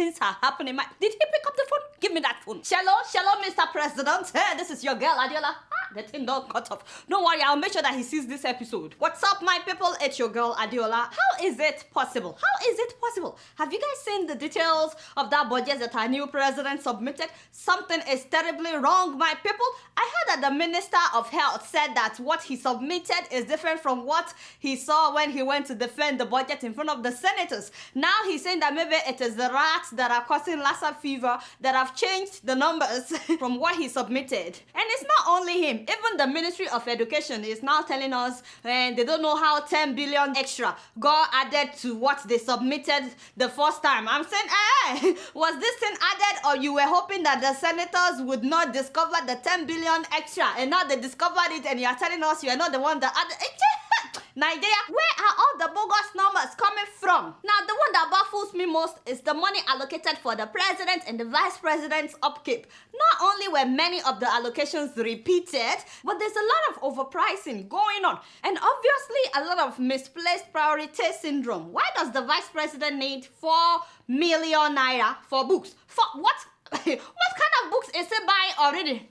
things are happening. Did he pick up the phone? Give me that phone. Shalom, Mr. President. Hey, this is your girl, Adeola. The thing don't cut off. Don't worry, I'll make sure that he sees this episode. What's up, my people? It's your girl, Adeola. How is it possible? Have you guys seen the details of that budget that our new president submitted? Something is terribly wrong, my people. I heard that the Minister of Health said that what he submitted is different from what he saw when he went to defend the budget in front of the senators. Now he's saying that maybe it is the rats that are causing Lassa fever that have changed the numbers from what he submitted. And it's not only him. Even the Ministry of Education is now telling us they don't know how 10 billion extra got added to what they submitted the first time. I'm saying, was this thing added, or you were hoping that the senators would not discover the 10 billion extra, and now they discovered it and you are telling us you are not the one that added it? Nigeria, where are all the bogus numbers coming from? Now, the one that baffles me most is the money allocated for the president and the vice president's upkeep. Not only were many of the allocations repeated, but there's a lot of overpricing going on. And obviously, a lot of misplaced priority syndrome. Why does the vice president need 4 million naira for books? For what? What kind of books is he buying already?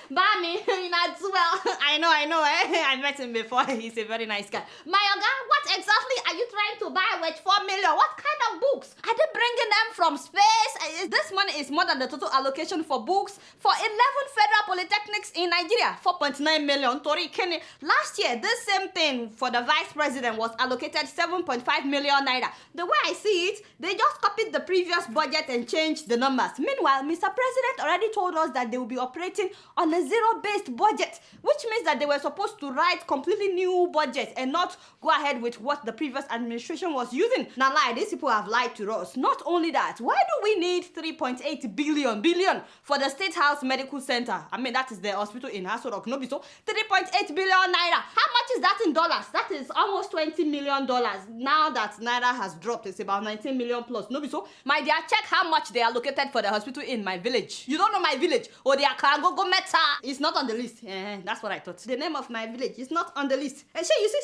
Buy me, not well. I know. I met him before. He's a very nice guy. My Oga, what exactly are you trying to buy with 4 million? What kind of books? Are they bringing them from space? This money is more than the total allocation for books for 11 federal polytechnics in Nigeria. 4.9 million. Tori Kenny. Last year, this same thing for the vice president was allocated 7.5 million naira. The way I see it, they just copied the previous budget and changed the numbers. Meanwhile, Mr. President already told us that they will be operating on a zero-based budget, which means that they were supposed to write completely new budgets and not go ahead with what the previous administration was using. Now, these people have lied to us. Not only that, why do we need 3.8 billion for the State House Medical Center? I mean, that is the hospital in Asoro, Nobiso. 3.8 billion naira. How much is that in dollars? That is almost $20 million. Now that naira has dropped, it's about 19 million plus. Nobiso, my dear, check how much they allocated for the hospital in my village. You don't know my village? Oh, the Akagogo Meta. It's not on the list. That's what I thought. The name of my village is not on the list. And you see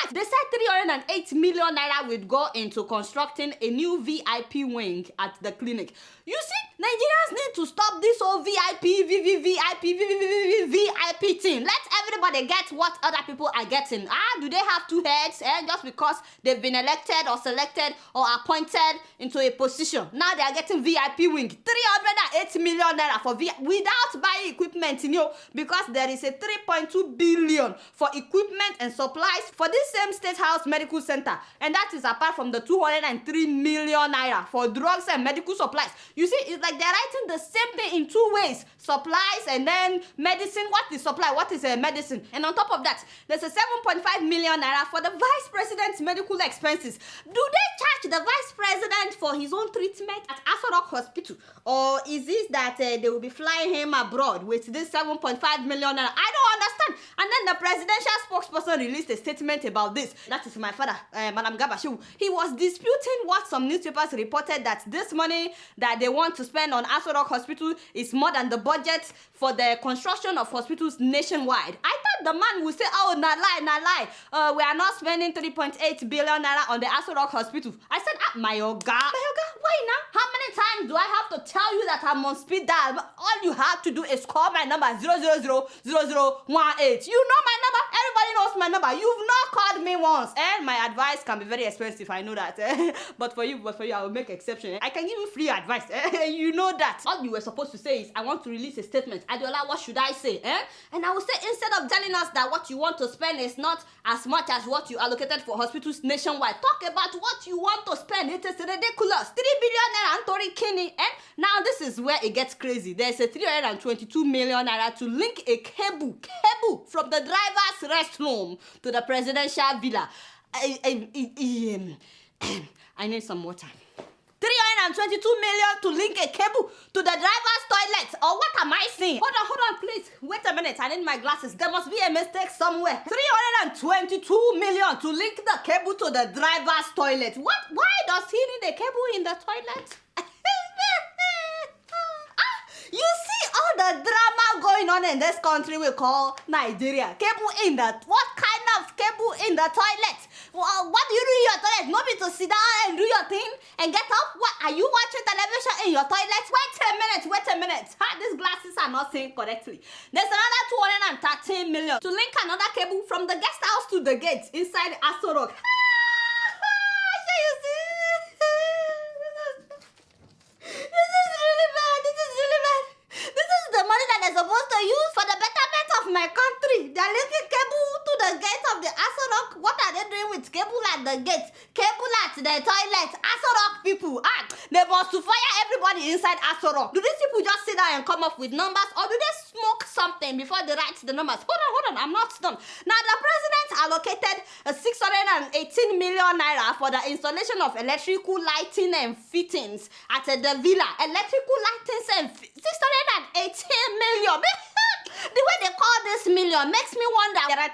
that? They said 308 million naira would go into constructing a new VIP wing at the clinic. You see, Nigerians need to stop this whole VIP thing. Let everybody get what other people are getting. Do they have two heads? Just because they've been elected or selected or appointed into a position. Now they are getting VIP wing. 308 million naira for VIP without buying equipment, because there is a 3.2 billion for equipment and supplies for this same State House Medical Center. And that is apart from the 203 million naira for drugs and medical supplies. You see, it's like they're writing the same thing in two ways. Supplies and then medicine. What is supply? What is medicine? And on top of that, there's a 7.5 million naira for the vice president's medical expenses. Do they charge the vice president for his own treatment at Asoro Hospital? Or is this that they will be flying him abroad with this 7.5 million naira? I don't understand. And then the presidential spokesperson released a statement about this. That is my father, Madam Gabashu. He was disputing what some newspapers reported, that this money that they want to spend on Asoro Hospital is more than the budget for the construction of hospitals nationwide. I thought the man would say, oh, not lie. We are not spending 3.8 billion naira on the Asoro Hospital. I said, my Oga, why now? How many times do I have to tell you that I'm on speed dial? All you have to do is call my number 0000018. You know my number. Everybody knows my number. You've not called me once. And my advice can be very expensive. I know that. But for you, I will make exception. I can give you free advice. You know that. All you were supposed to say is, I want to release a statement. Adeola, what should I say? And I will say, instead of telling us that what you want to spend is not as much as what you allocated for hospitals nationwide, talk about what you want to spend. It is ridiculous. 3 billion naira and Tori Kenny. Now this is where it gets crazy. There's a 322 million naira to link a cable from the driver's restroom to the presidential villa. I need some more time. 322 million to link a cable to the driver's toilet. Or what am I saying? Hold on, please. Wait a minute. I need my glasses. There must be a mistake somewhere. 322 million to link the cable to the driver's toilet. What? Why does he need a cable in the toilet? You see all the drama going on in this country we call Nigeria. Cable in the... What kind of cable in the toilet? Well, what do you do in your toilet? Not be to sit down and do your thing and get up? What? Are you watching television in your toilet? Wait a minute. These glasses are not seeing correctly. There's another 213 million to link another cable from the guest house to the gate inside Aso Rock. Supposed to use for the betterment of my country. They're linking cable to the gate of the Aso Rock. What are they doing with cable at the gate? Cable at the toilet. Aso Rock people. They want to fire everybody inside Aso Rock. Do these people just sit down and come up with numbers, or do they smoke something before they write the numbers? Hold on, I'm not done. Now the president allocated 618 million naira for the installation of electrical lighting and fittings at the villa. Electrical lighting and 618 million. The way they call this million makes me wonder. There are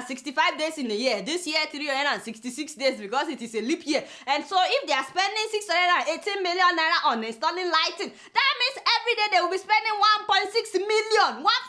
365 days in a year. This year, 366 days because it is a leap year. And so if they are spending 618 million naira on installing lighting, that means every day they will be spending 1.6 million. What?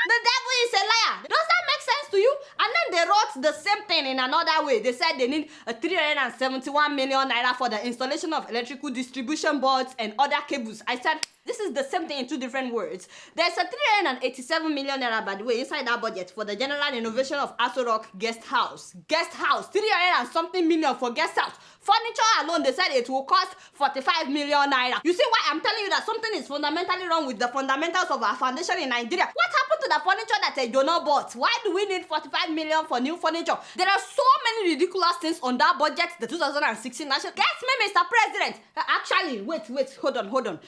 The devil is a liar. Does that make sense to you? And then they wrote the same thing in another way. They said they need 371 million naira for the installation of electrical distribution boards and other cables. I said, this is the same thing in two different words. There's a 387 million naira, by the way, inside that budget for the general renovation of Aso Rock guest house. 300 and something million for guest house. Furniture alone, they said it will cost 45 million naira. You see why I'm telling you that something is fundamentally wrong with the fundamentals of our foundation in Nigeria? What happened to the furniture that a donor bought? Why do we need 45 million for new furniture? There are so many ridiculous things on that budget, the 2016 national. Guess me, Mr. President. Actually, wait, hold on.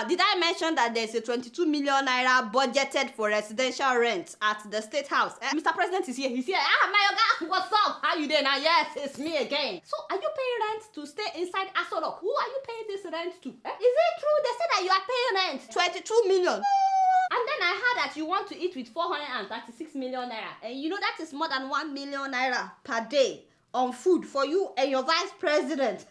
Did I mention that there's a 22 million naira budgeted for residential rent at the State House? Mr. President is here. He's here. Mayoga, what's up? How you doing? Yes, it's me again. So, are you paying rent to stay inside Aso Rock? Who are you paying this rent to? Is it true? They said that you are paying rent 22 million. And then I heard that you want to eat with 436 million naira. And you know that is more than 1 million naira per day on food for you and your vice president.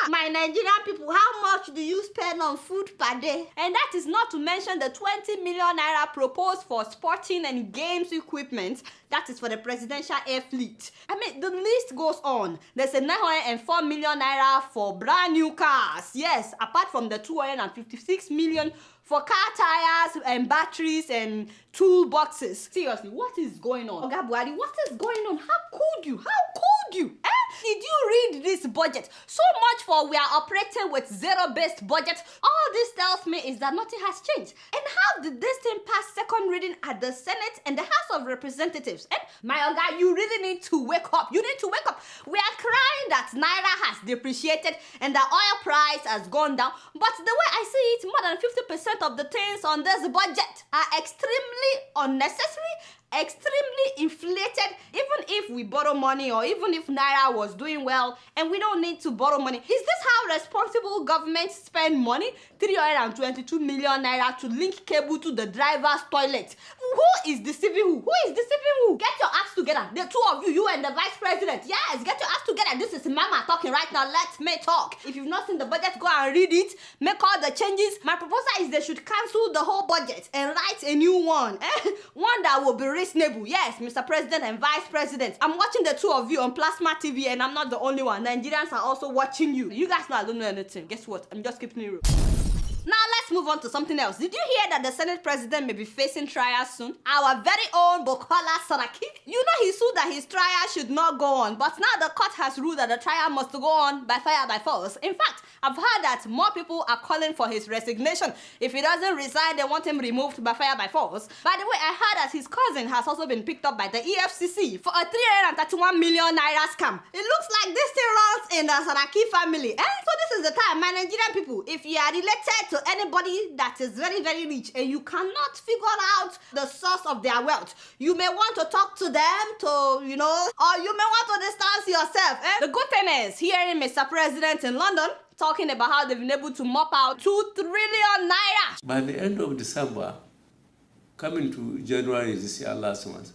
My Nigerian people, how much do you spend on food per day? And that is not to mention the 20 million naira proposed for sporting and games equipment. That is for the presidential air fleet. I mean, the list goes on. There's a 904 million naira for brand new cars. Yes, apart from the 256 million for car tires and batteries and toolboxes. Seriously, what is going on? Oga Buhari, what is going on? How could you? Did you read this budget? So much for we are operating with zero-based budget. All this tells me is that nothing has changed. And how did this thing pass second reading at the Senate and the House of Representatives? And my Oga, you really need to wake up. You need to wake up. We are crying that Naira has depreciated and the oil price has gone down. But the way I see it, more than 50% of the things on this budget are extremely unnecessary, extremely inflated. Even if we borrow money or even if Naira was doing well and we don't need to borrow money. Is this how responsible governments spend money? 322 million naira to link cable to the driver's toilet. Who is deceiving who? Get your acts together. The two of you and the vice president. Yes, get your acts together. This is Mama talking right now. Let me talk. If you've not seen the budget, go and read it. Make all the changes. My proposal is they should cancel the whole budget and write a new one. One that will be reasonable. Yes, Mr. President and Vice President. I'm watching the two of you on Plasma TV and I'm not the only one. Nigerians are also watching you. You guys know I don't know anything. Guess what? I'm just keeping it real. Now let's move on to something else. Did you hear that the Senate President may be facing trial soon? Our very own Bukola Saraki. You know he sued that his trial should not go on, but now the court has ruled that the trial must go on by fire by force. In fact, I've heard that more people are calling for his resignation. If he doesn't resign, they want him removed by fire by force. By the way, I heard that his cousin has also been picked up by the EFCC for a 331 million naira scam. It looks like this thing runs in the Saraki family. So this is the time, my Nigerian people, if you are related to anybody that is very, very rich and you cannot figure out the source of their wealth, you may want to talk to them to, or you may want to distance yourself. The good thing is, hearing Mr. President in London talking about how they've been able to mop out 2 trillion naira. By the end of December, coming to January this year, last month,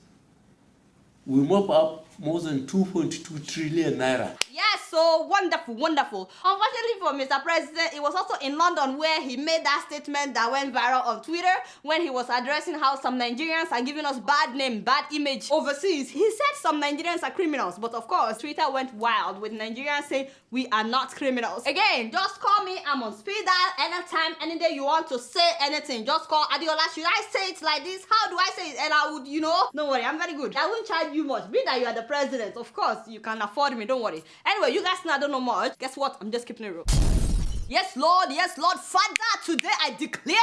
we mop up more than 2.2 trillion naira. Yes, so wonderful, wonderful. Unfortunately for Mr. President, it was also in London where he made that statement that went viral on Twitter when he was addressing how some Nigerians are giving us bad name, bad image overseas. He said some Nigerians are criminals, but of course, Twitter went wild with Nigerians saying we are not criminals. Again, just call me. I'm on speed dial anytime, any day you want to say anything. Just call Adeola. Should I say it like this? How do I say it? And I would, don't worry, I'm very good. I won't charge you much. Be that you are the president, of course, you can afford me, don't worry. Anyway, you guys know I don't know much. Guess what? I'm just keeping it real. Yes, Lord, Father, today I declare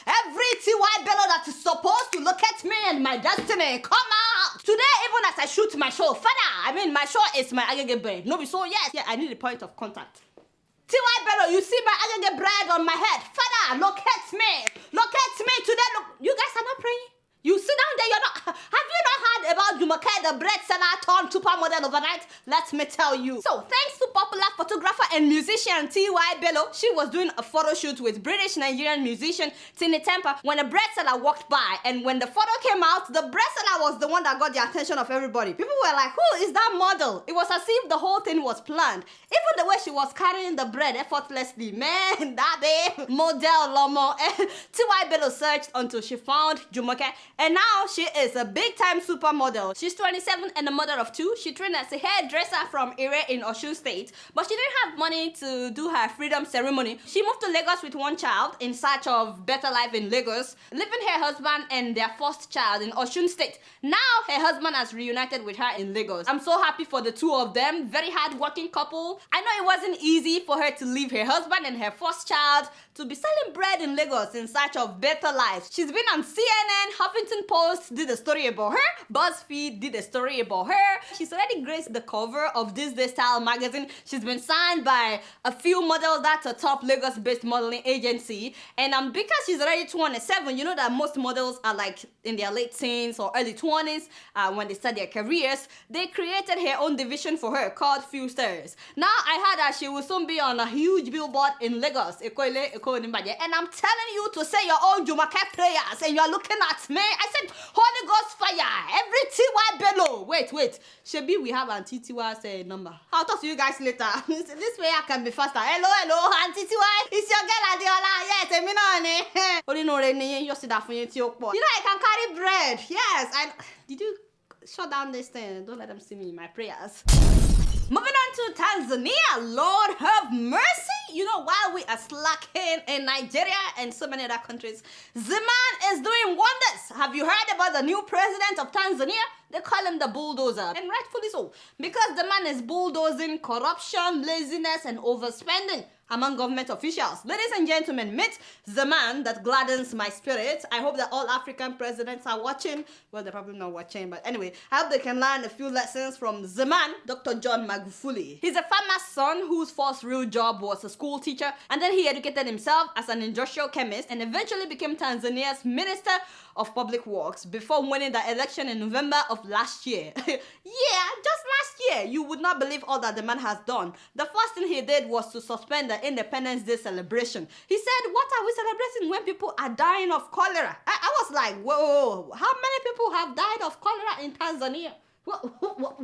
every TY bellow that is supposed to look at me and my destiny, come out. Today, even as I shoot my show, Father, my show is my agege brain. No, so yes, yeah, I need a point of contact. TY bellow, you see my agege bread on my head. Father, look at me. Look at me today. Look, you guys are not praying. You sit down there, you're not. Have you not heard about Jumoke, the bread seller turned supermodel overnight? Let me tell you. So, thanks to popular photographer and musician T.Y. Bello, she was doing a photo shoot with British-Nigerian musician Tini Temper when a bread seller walked by. And when the photo came out, the bread seller was the one that got the attention of everybody. People were like, who is that model? It was as if the whole thing was planned. Even the way she was carrying the bread effortlessly. Man, that babe, model Lomo. T.Y. Bello searched until she found Jumoke. And now she is a big-time supermodel. She's 27 and a mother of 2. She trained as a hairdresser from Ire in Osun State, but she didn't have money to do her freedom ceremony. She moved to Lagos with one child in search of better life in Lagos, leaving her husband and their first child in Osun State. Now her husband has reunited with her in Lagos. I'm so happy for the two of them. Very hard-working couple. I know it wasn't easy for her to leave her husband and her first child to be selling bread in Lagos in search of better life. She's been on CNN, Huffington Post did a story about her, BuzzFeed did a story about her. She's already graced the cover of This Day Style magazine. She's been signed by a few models. That's a top Lagos-based modeling agency. And because she's already 27, you know that most models are like in their late teens or early 20s when they start their careers. They created her own division for her called Few Stars. Now I heard that she will soon be on a huge billboard in Lagos. And I'm telling you to say your own Jumoke prayers and you're looking at me. I said, Holy Ghost fire, every TY bellow. Wait. Shebi, we have Auntie Tiwa's number. I'll talk to you guys later. This way I can be faster. Hello, Auntie Tiwa. It's your girl Adeola. Yes, I'm in. Only no rain. You see that for you. You know I can carry bread. Yes. Did you shut down this thing? Don't let them see me in my prayers. Moving on to Tanzania, Lord have mercy. You know, while we are slacking in Nigeria and so many other countries, the man is doing wonders. Have you heard about the new president of Tanzania? They call him the bulldozer, and rightfully so, because the man is bulldozing corruption, laziness, and overspending among government officials. Ladies and gentlemen, meet the man that gladdens my spirit. I hope that all African presidents are watching. Well, they're probably not watching, but anyway, I hope they can learn a few lessons from the man, Dr. John Magufuli. He's a farmer's son whose first real job was a school teacher, and then he educated himself as an industrial chemist and eventually became Tanzania's Minister of Public Works before winning the election in November of last year. Yeah, just last year. You would not believe all that the man has done. The first thing he did was to suspend the Independence Day celebration. He said, what are we celebrating when people are dying of cholera? I was like, whoa, how many people have died of cholera in Tanzania? 74?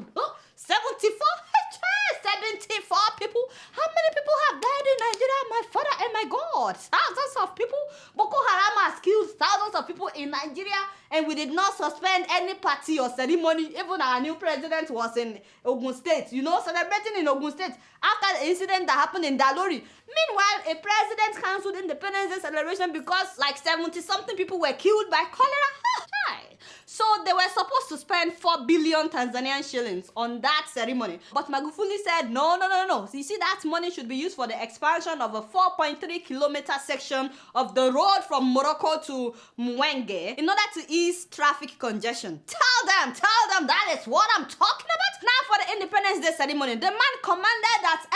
74 people? How many people have died in Nigeria? My father and my God. Thousands of people. Boko Haram has killed thousands of people in Nigeria, and we did not suspend any party or ceremony. Even our new president was in Ogun State, celebrating in Ogun State after the incident that happened in Dalori. Meanwhile, a president cancelled Independence Day celebration because like 70-something people were killed by cholera. So they were supposed to spend 4 billion Tanzanian shillings on that ceremony. But Magufuli said, no. You see, that money should be used for the expansion of a 4.3 kilometer section of the road from Morocco to Mwenge in order to ease traffic congestion. Tell them that is what I'm talking about. Now for the Independence Day ceremony, the man commanded that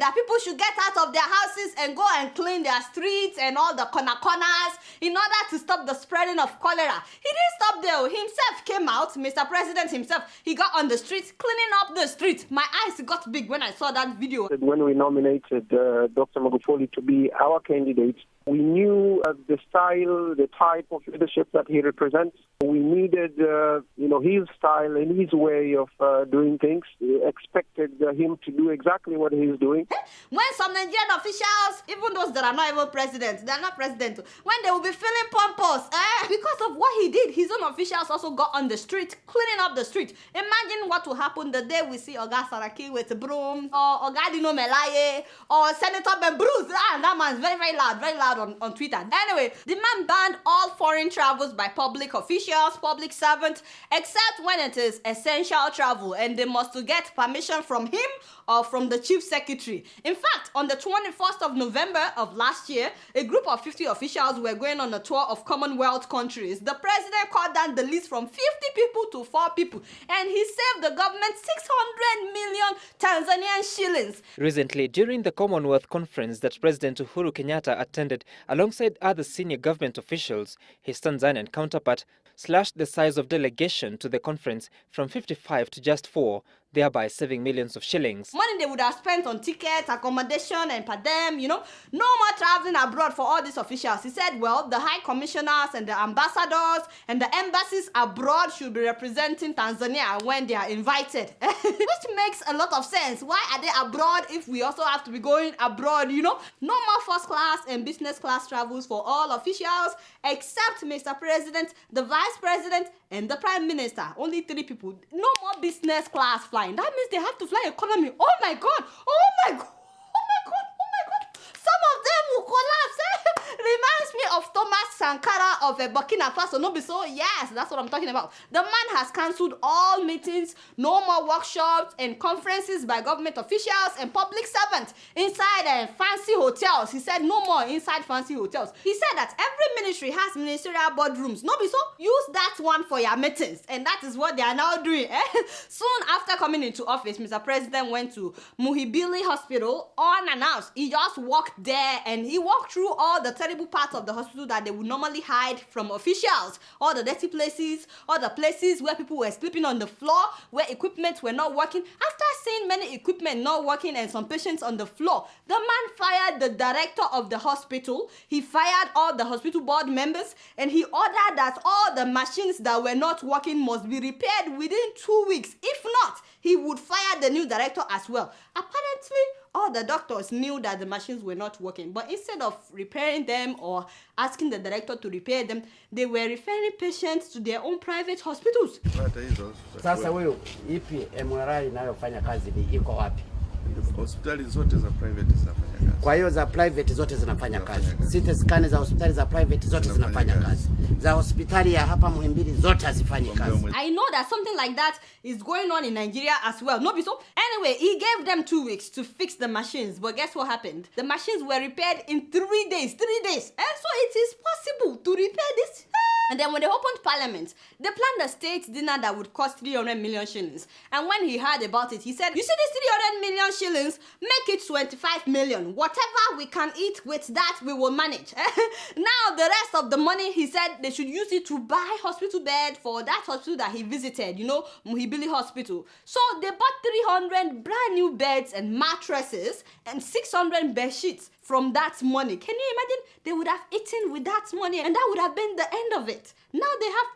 that people should get out of their houses and go and clean their streets and all the corners in order to stop the spreading of cholera. He didn't stop there. Himself came out, Mr. President himself. He got on the streets, cleaning up the street. My eyes got big when I saw that video. When we nominated Dr. Magufuli to be our candidate, we knew the style, the type of leadership that he represents. We needed, his style and his way of doing things. We expected him to do exactly what he's doing. When some Nigerian officials, even those that are not even president, they are not president, when they will be feeling pompous, because of what he did, his own officials also got on the street, cleaning up the street. Imagine what will happen the day we see Oga Saraki with a broom, or Oga Dino Melaye, or Senator Ben Bruce. That man's very, very loud on Twitter. Anyway, the man banned all foreign travels by public officials, public servants, except when it is essential travel, and they must get permission from him or from the chief secretary. In fact, on the 21st of November of last year, a group of 50 officials were going on a tour of Commonwealth countries. The president cut down the list from 50 people to 4 people, and he saved the government 600 million Tanzanian shillings. Recently, during the Commonwealth conference that President Uhuru Kenyatta attended alongside other senior government officials, his Tanzanian counterpart slashed the size of delegation to the conference from 55 to just 4, thereby saving millions of shillings. Money they would have spent on tickets, accommodation, and per them, no more traveling abroad for all these officials. He said, well, the high commissioners and the ambassadors and the embassies abroad should be representing Tanzania when they are invited. Which makes a lot of sense. Why are they abroad if we also have to be going abroad, No more first class and business class travels for all officials except Mr. President, the Vice President, and the Prime Minister. Only 3 people. No more business class flying. That means they have to fly economy. Oh my God! Oh my God! Oh my God! Oh my God! Some of them will collapse. Reminds me of Thomas Sankara of Burkina Faso. No be so? Yes, that's what I'm talking about. The man has cancelled all meetings, no more workshops and conferences by government officials and public servants inside fancy hotels. He said no more inside fancy hotels. He said that every ministry has ministerial boardrooms. No be so? Use that one for your meetings. And that is what they are now doing. Soon after coming into office, Mr. President went to Muhibili Hospital unannounced. He just walked there and he walked through all the terrible parts of the hospital that they would normally hide from officials. All the dirty places, all the places where people were sleeping on the floor, where equipment were not working. After seeing many equipment not working and some patients on the floor, the man fired the director of the hospital. He fired all the hospital board members, and he ordered that all the machines that were not working must be repaired within 2 weeks. If not, he would fire the new director as well. Apparently, all the doctors knew that the machines were not working, but instead of repairing them or asking the director to repair them, they were referring patients to their own private hospitals. Sasa wewe ipi MRI inayofanya kazi ni iko wapi? Hospitali zote za private zinafanya kazi. Kwa hiyo za private zote zinafanya kazi. CT scan za hospitali za private zote zinafanya kazi. Za hospitali ya hapa Muhimbili zote hazifanyi kazi. I know that something like that is going on in Nigeria as well. No be so? Anyway, he gave them 2 weeks to fix the machines, but guess what happened? The machines were repaired in 3 days. 3 days. And so it is possible to repair this. And then when they opened parliament, they planned a state dinner that would cost 300 million shillings. And when he heard about it, he said, you see this 300 million shillings, make it 25 million. Whatever we can eat with that, we will manage. Now, the rest of the money, he said they should use it to buy hospital bed for that hospital that he visited, Muhibili Hospital. So they bought 300 brand new beds and mattresses and 600 bed sheets from that money. Can you imagine? They would have eaten with that money and that would have been the end of it. Now they have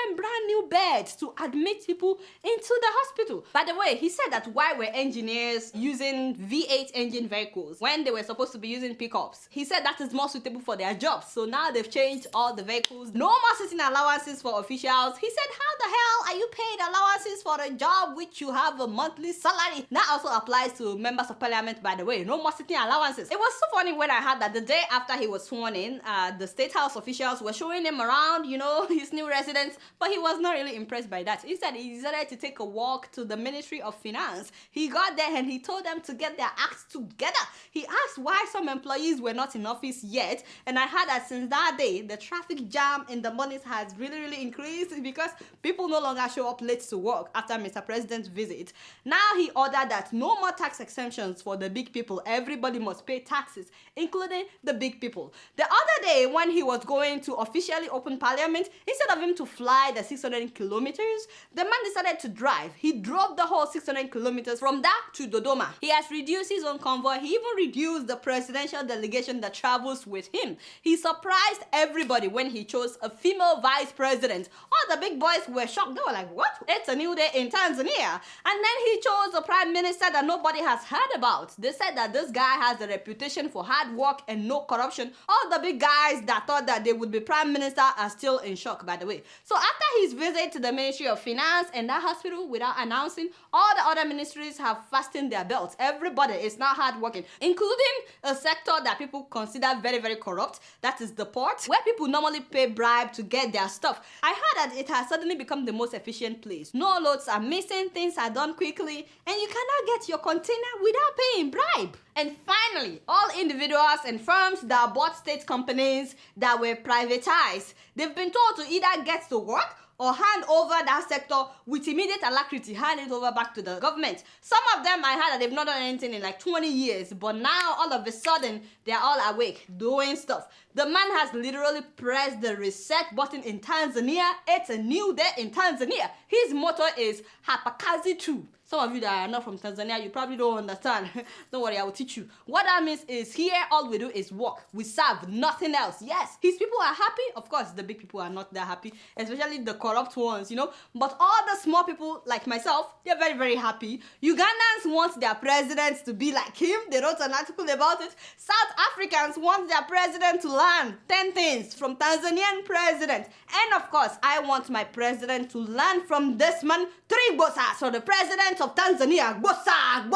300 brand new beds to admit people into the hospital. By the way, he said that why were engineers using V8 engine vehicles when they were supposed to be using pickups? He said that is more suitable for their jobs. So now they've changed all the vehicles. No more sitting allowances for officials. He said, how the hell are you paid allowances for a job which you have a monthly salary? That also applies to members of parliament, by the way. No more sitting allowances. It was so funny when I heard that the day after he was sworn in, the State House officials were showing him around, his new residence, but he was not really impressed by that. Instead, he decided to take a walk to the Ministry of Finance. He got there and he told them to get their acts together. He asked asked why some employees were not in office yet, and I heard that since that day, the traffic jam in the mornings has really increased because people no longer show up late to work after Mr. President's visit. Now he ordered that no more tax exemptions for the big people. Everybody must pay taxes, including the big people. The other day, when he was going to officially open parliament, instead of him to fly the 600 kilometers, the man decided to drive. He drove the whole 600 kilometers from that to Dodoma. He has reduced his own convoy. He even reduced the presidential delegation that travels with him. He surprised everybody when he chose a female vice president. All the big boys were shocked. They were like, what? It's a new day in Tanzania. And then he chose a prime minister that nobody has heard about. They said that this guy has a reputation for hard work and no corruption. All the big guys that thought that they would be prime minister are still in shock, by the way. So after his visit to the Ministry of Finance and that hospital without announcing, all the other ministries have fastened their belts. Everybody is now hardworking, including a sector that people consider very corrupt. That is the port, where people normally pay bribe to get their stuff. I heard that it has suddenly become the most efficient place. No loads are missing, things are done quickly, and you cannot get your container without paying bribe. And finally, all individuals and firms that bought state companies that were privatized, they've been told to either get to work or hand over that sector with immediate alacrity, hand it over back to the government. Some of them, I heard that they've not done anything in like 20 years, but now all of a sudden, they're all awake, doing stuff. The man has literally pressed the reset button in Tanzania. It's a new day in Tanzania. His motto is Hapakazi True. Some of you that are not from Tanzania, you probably don't understand. Don't worry, I will teach you. What that means is here, all we do is work. We serve, nothing else. Yes, his people are happy. Of course, the big people are not that happy, especially the corrupt ones, you know. But all the small people like myself, they're very happy. Ugandans want their president to be like him. They wrote an article about it. South Africans want their president to learn 10 things from Tanzanian president. And of course, I want my president to learn from this man, 3 Bosa. So the president of Tanzania, Bosa.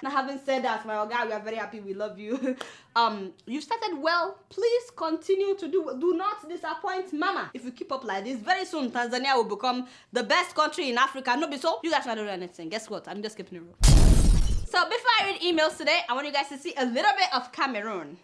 Now, having said that, my guy, we are very happy. We love you. You started well. Please continue to do not disappoint mama. If you keep up like this, very soon Tanzania will become the best country in Africa. No, be so you guys not doing anything. Guess what? I'm just keeping it real. So before I read emails today, I want you guys to see a little bit of Cameroon.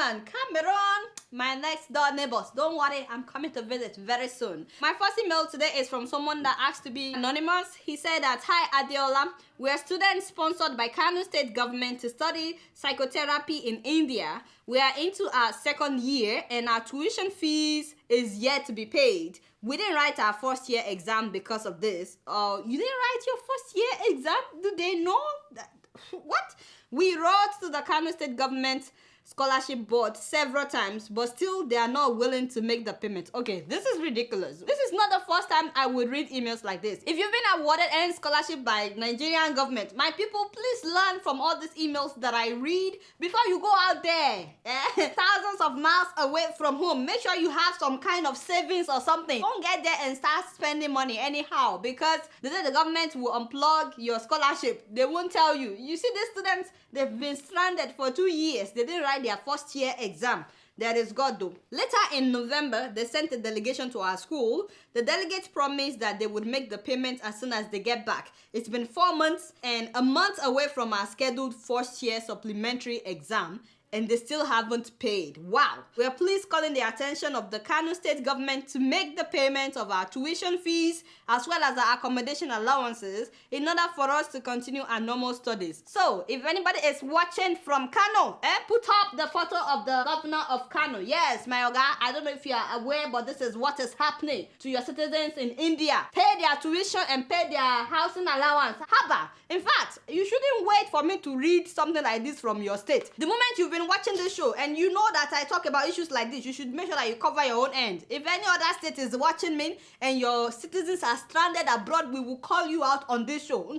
Cameroon, my next door neighbors. Don't worry, I'm coming to visit very soon. My first email today is from someone that asked to be anonymous. He said that, hi Adeola, we are students sponsored by Kano State government to study psychotherapy in India. We are into our 2nd year and our tuition fees is yet to be paid. We didn't write our first year exam because of this. You didn't write your first year exam? Do they know that? What? We wrote to the Kano State government scholarship board several times, but still they are not willing to make the payment. Okay, this is ridiculous. This is not the first time I would read emails like this. If you've been awarded any scholarship by Nigerian government, my people, please learn from all these emails that I read before you go out there. Thousands of miles away from home. Make sure you have some kind of savings or something. Don't get there and start spending money anyhow, because the day the government will unplug your scholarship, they won't tell you. You see, these students, they've been stranded for 2 years. They didn't write their first year exam. There is God though. Later in November, they sent a delegation to our school. The delegates promised that they would make the payment as soon as they get back. It's been 4 months and a month away from our scheduled first year supplementary exam, and they still haven't paid. Wow. We are pleased calling the attention of the Kano state government to make the payment of our tuition fees as well as our accommodation allowances in order for us to continue our normal studies. So, if anybody is watching from Kano, put up the photo of the governor of Kano. Yes, my oga, I don't know if you are aware, but this is what is happening to your citizens in India. Pay their tuition and pay their housing allowance. Haba. In fact, you shouldn't wait for me to read something like this from your state. The moment you've been watching this show and you know that I talk about issues like this, you should make sure that you cover your own end. If any other state is watching me and your citizens are stranded abroad, we will call you out on this show.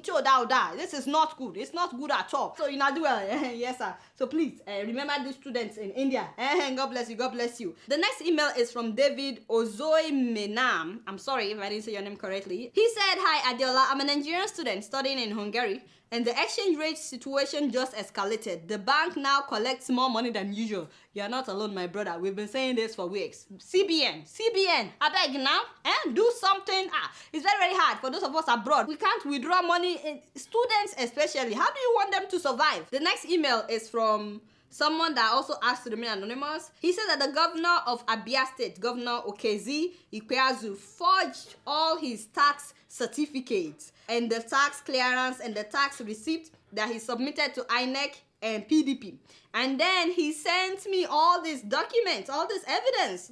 This is not good. It's not good at all. So you know do well. Yes, sir. So please remember these students in India. God bless you. God bless you. The next email is from David Ozoi Menam. I'm sorry if I didn't say your name correctly. He said, "Hi Adeola, I'm a Nigerian student studying in Hungary, and the exchange rate situation just escalated. The bank now collects more money than usual." You are not alone, my brother. We've been saying this for weeks. CBN, I beg now, do something. It's very, very hard for those of us abroad. We can't withdraw money, students especially. How do you want them to survive? The next email is from someone that also asked to remain anonymous. He said that the governor of Abia State, Governor Okezi Ikpeazu, forged all his tax certificates and the tax clearance and the tax receipt that he submitted to INEC and PDP. And then he sent me all these documents, all this evidence.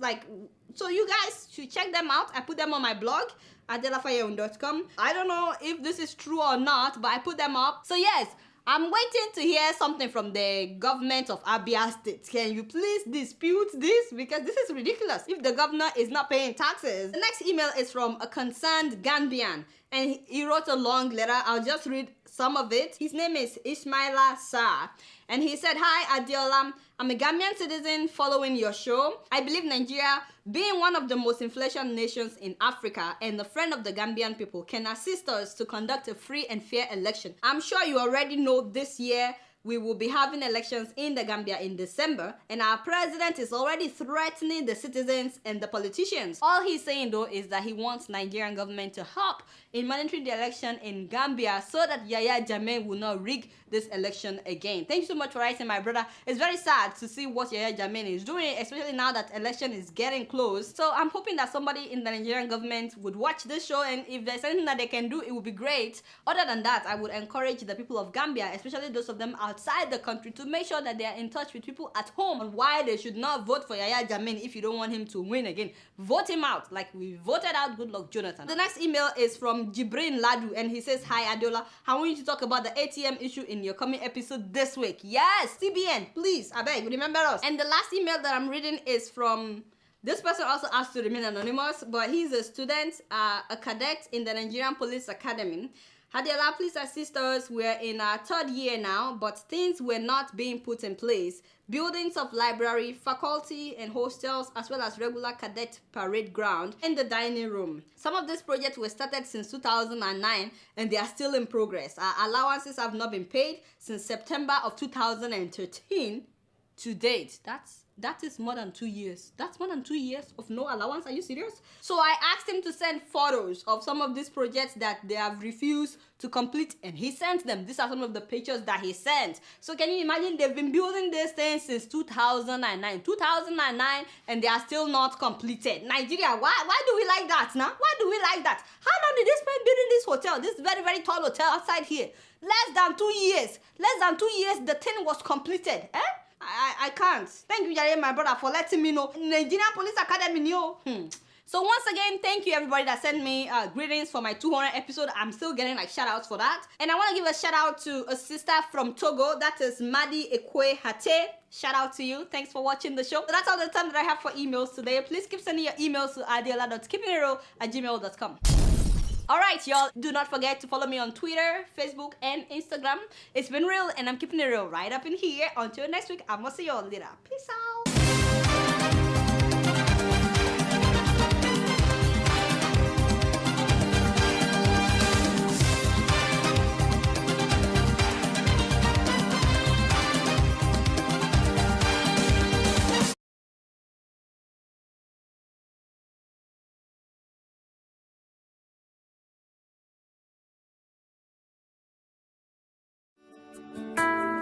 So you guys should check them out. I put them on my blog, adelafayeun.com. I don't know if this is true or not, but I put them up. So yes, I'm waiting to hear something from the government of Abia State. Can you please dispute this? Because this is ridiculous if the governor is not paying taxes. The next email is from a concerned Gambian, and he wrote a long letter. I'll just read some of it. His name is Ismaila Sa, and he said, "Hi Adeola, I'm a Gambian citizen following your show. I believe Nigeria, being one of the most influential nations in Africa and a friend of the Gambian people, can assist us to conduct a free and fair election. I'm sure you already know this year we will be having elections in the Gambia in December, and our president is already threatening the citizens and the politicians. All he's saying though is that he wants Nigerian government to help in monitoring the election in Gambia so that Yaya Jammeh will not rig this election again." Thank you so much for writing, my brother. It's very sad to see what Yaya Jammeh is doing, especially now that election is getting close. So I'm hoping that somebody in the Nigerian government would watch this show, and if there's anything that they can do, it would be great. Other than that, I would encourage the people of Gambia, especially those of them outside the country, to make sure that they are in touch with people at home on why they should not vote for Yaya Jammeh if you don't want him to win again. Vote him out like we voted out Goodluck Jonathan. The next email is from Jibrin Ladu, and he says, "Hi Adeola, I want you to talk about the ATM issue in your coming episode this week." Yes, CBN, please, I beg, remember us. And the last email that I'm reading is from this person, also asked to remain anonymous, but he's a student, a cadet in the Nigerian Police Academy. "Adeola, please assist us. We're in our 3rd year now, but things were not being put in place. Buildings of library, faculty, and hostels, as well as regular cadet parade ground and the dining room. Some of these projects were started since 2009, and they are still in progress. Our allowances have not been paid since September of 2013 to date." That is more than 2 years. That's more than 2 years of no allowance. Are you serious? So I asked him to send photos of some of these projects that they have refused to complete, and he sent them. These are some of the pictures that he sent. So can you imagine, they've been building these things since 2009, and they are still not completed. Nigeria, why do we like that now? Why do we like that? How long did they spend building this hotel, this very, very tall hotel outside here? Less than 2 years. Less than 2 years, the thing was completed. I can't. Thank you, Jare, my brother, for letting me know. Nigerian Police Academy, So once again, thank you everybody that sent me greetings for my 200 episode. I'm still getting shout outs for that. And I want to give a shout out to a sister from Togo. That is Madi Ekwe Hate. Shout out to you. Thanks for watching the show. So that's all the time that I have for emails today. Please keep sending your emails to adeola.keepingitreal@gmail.com. Alright, y'all, do not forget to follow me on Twitter, Facebook, and Instagram. It's been real, and I'm keeping it real right up in here. Until next week, I'm gonna see y'all later. Peace out.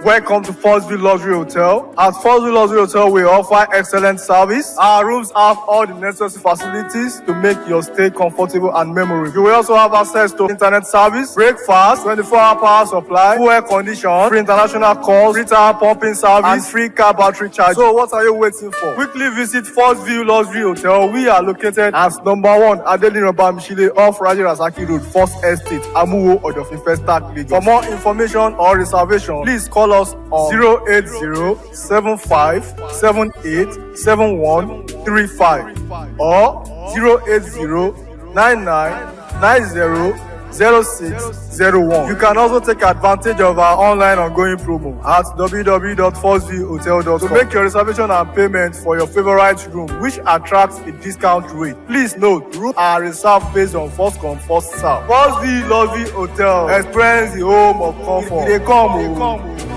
Welcome to First View Luxury Hotel. At First View Luxury Hotel, we offer excellent service. Our rooms have all the necessary facilities to make your stay comfortable and memorable. You will also have access to internet service, breakfast, 24-hour power supply, full air condition, free international calls, free tire pumping service, and free car battery charge. So what are you waiting for? Quickly visit First View Luxury Hotel. We are located at number 1 Adeola off Raji Rasaki Road, First Estate, Amuwo, Odofin Festac, Lagos. For more information or reservation, please call us on 080-7578-7135 or 080-9990-0601. You can also take advantage of our online ongoing promo at www.firstviewhotel.com to make your reservation and payment for your favorite room, which attracts a discount rate. Please note, rooms are reserved based on first come, first serve. First View Luxury Hotel. Experience the home of comfort. They come.